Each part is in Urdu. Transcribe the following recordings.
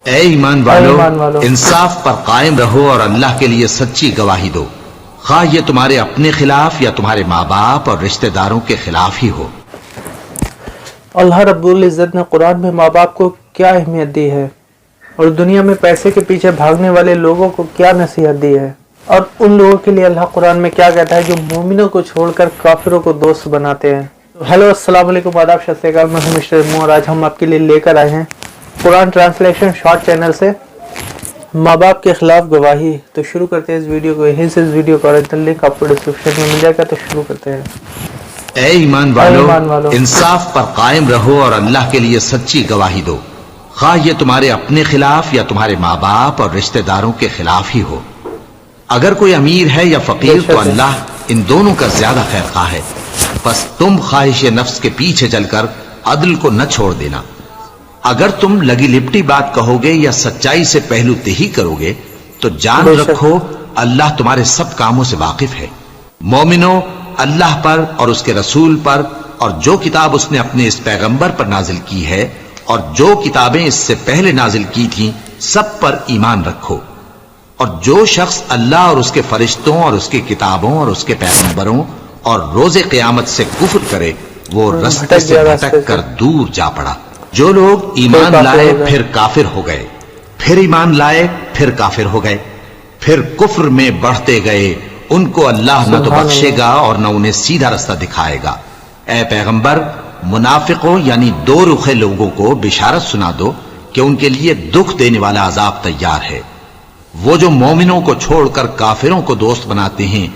اے ایمان والو انصاف پر قائم رہو اور اللہ کے لیے سچی گواہی دو، خواہ یہ تمہارے اپنے خلاف یا تمہارے ماں باپ اور رشتہ داروں کے خلاف ہی ہو۔ اللہ رب العزت نے قرآن میں ماں باپ کو کیا اہمیت دی ہے اور دنیا میں پیسے کے پیچھے بھاگنے والے لوگوں کو کیا نصیحت دی ہے، اور ان لوگوں کے لیے اللہ قرآن میں کیا کہتا ہے جو مومنوں کو چھوڑ کر کافروں کو دوست بناتے ہیں۔ ہیلو، السلام علیکم، آداب، شت سری اکال، میں ہوں مسٹر مو، اور آج ہم آپ کے لیے لے کر آئے ہیں قرآن ٹرانسلیشن شارٹ چینل سے ماں باپ کے خلاف گواہی۔ تو شروع کرتے ہیں اس ویڈیو کو، یہیں سے اس ویڈیو کا اوریجنل لنک آپ کو ڈسکرپشن میں مل جائے گا، تو شروع کرتے ہیں۔ اے ایمان والو انصاف پر قائم رہو اور اللہ کے لیے سچی گواہی دو، خواہ یہ تمہارے اپنے خلاف یا تمہارے ماں باپ اور رشتہ داروں کے خلاف ہی ہو۔ اگر کوئی امیر ہے یا فقیر تو اللہ ان دونوں کا زیادہ خیر خواہ ہے، بس تم خواہش نفس کے پیچھے چل کر عدل کو نہ چھوڑ دینا۔ اگر تم لگی لپٹی بات کہو گے یا سچائی سے پہلو تہی کرو گے تو جان رکھو اللہ تمہارے سب کاموں سے واقف ہے۔ مومنو، اللہ پر اور اس کے رسول پر اور جو کتاب اس نے اپنے اس پیغمبر پر نازل کی ہے اور جو کتابیں اس سے پہلے نازل کی تھیں سب پر ایمان رکھو، اور جو شخص اللہ اور اس کے فرشتوں اور اس کی کتابوں اور اس کے پیغمبروں اور روز قیامت سے کفر کرے وہ رستے سے بھٹک کر دور جا پڑا۔ جو لوگ ایمان لائے پھر کافر ہو گئے، پھر ایمان لائے پھر کافر ہو گئے، پھر کفر میں بڑھتے گئے، ان کو اللہ نہ تو بخشے گا اور نہ انہیں سیدھا رستہ دکھائے گا۔ اے پیغمبر، منافقوں یعنی دو رخے لوگوں کو بشارت سنا دو کہ ان کے لیے دکھ دینے والا عذاب تیار ہے۔ وہ جو مومنوں کو چھوڑ کر کافروں کو دوست بناتے ہیں،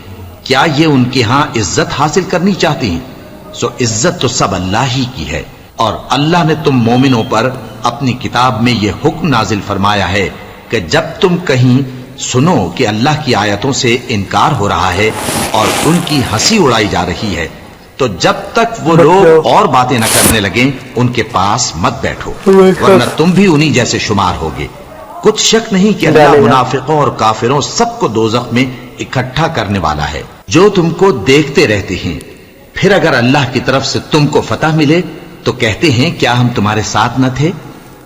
کیا یہ ان کے ہاں عزت حاصل کرنی چاہتے ہیں؟ سو عزت تو سب اللہ ہی کی ہے، اور اللہ نے تم مومنوں پر اپنی کتاب میں یہ حکم نازل فرمایا ہے کہ جب تم کہیں سنو کہ اللہ کی آیتوں سے انکار ہو رہا ہے اور ان کی ہنسی اڑائی جا رہی ہے تو جب تک وہ لوگ اور باتیں نہ کرنے لگیں ان کے پاس مت بیٹھو، ورنہ تم بھی انہی جیسے شمار ہوگے۔ کچھ شک نہیں کہ اللہ منافقوں اور کافروں سب کو دوزخ میں اکٹھا کرنے والا ہے جو تم کو دیکھتے رہتے ہیں۔ پھر اگر اللہ کی طرف سے تم کو فتح ملے تو کہتے ہیں کیا ہم تمہارے ساتھ نہ تھے،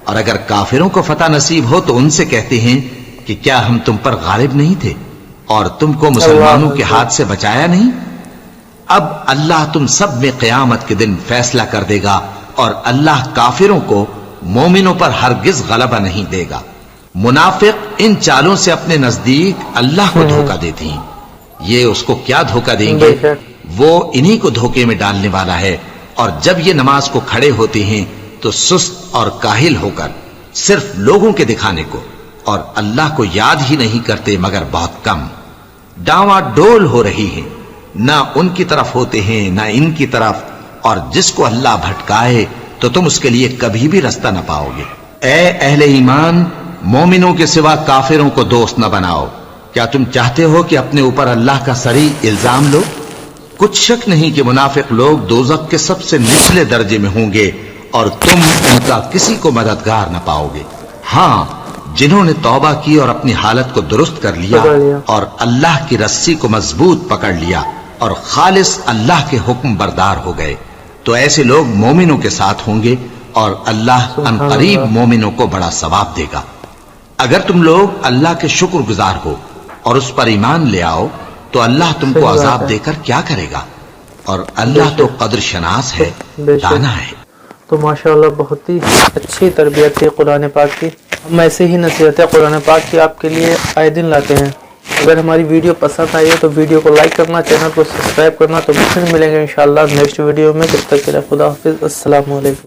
اور اگر کافروں کو فتح نصیب ہو تو ان سے کہتے ہیں کہ کیا ہم تم پر غالب نہیں تھے اور تم کو مسلمانوں کے ہاتھ سے بچایا نہیں۔ اب اللہ تم سب میں قیامت کے دن فیصلہ کر دے گا، اور اللہ کافروں کو مومنوں پر ہرگز غلبہ نہیں دے گا۔ منافق ان چالوں سے اپنے نزدیک اللہ کو دھوکہ دیتے ہیں، یہ اس کو کیا دھوکہ دیں گے؟ وہ انہی کو دھوکے میں ڈالنے والا ہے، اور جب یہ نماز کو کھڑے ہوتے ہیں تو سست اور کاہل ہو کر صرف لوگوں کے دکھانے کو اور اللہ کو یاد ہی نہیں کرتے مگر بہت کم۔ ڈاواں ڈول ہو رہی ہیں، نہ ان کی طرف ہوتے ہیں نہ ان کی طرف، اور جس کو اللہ بھٹکائے تو تم اس کے لیے کبھی بھی رستہ نہ پاؤ گے۔ اے اہل ایمان، مومنوں کے سوا کافروں کو دوست نہ بناؤ۔ کیا تم چاہتے ہو کہ اپنے اوپر اللہ کا صریح الزام لو؟ کچھ شک نہیں کہ منافق لوگ دوزخ کے سب سے نچلے درجے میں ہوں گے اور تم ان کا کسی کو مددگار نہ پاؤ گے۔ ہاں، جنہوں نے توبہ کی اور اپنی حالت کو درست کر لیا اور اللہ کی رسی کو مضبوط پکڑ لیا اور خالص اللہ کے حکم بردار ہو گئے تو ایسے لوگ مومنوں کے ساتھ ہوں گے، اور اللہ ان قریب مومنوں کو بڑا ثواب دے گا۔ اگر تم لوگ اللہ کے شکر گزار ہو اور اس پر ایمان لے آؤ تو اللہ تم کو عذاب دے کر کیا کرے گا، اور اللہ تو قدر شناس ہے، دانا ہے۔ تو ماشاءاللہ بہت ہی اچھی تربیت تھی قرآن پاک کی۔ ہم ایسے ہی نصیحتیں قرآن پاک کی آپ کے لیے آئے دن لاتے ہیں۔ اگر ہماری ویڈیو پسند آئی ہے تو ویڈیو کو لائک کرنا، چینل کو سبسکرائب کرنا۔ تو پھر ملیں گے انشاءاللہ نیکسٹ ویڈیو میں، تب تک کے لیے خدا حافظ، السلام علیکم۔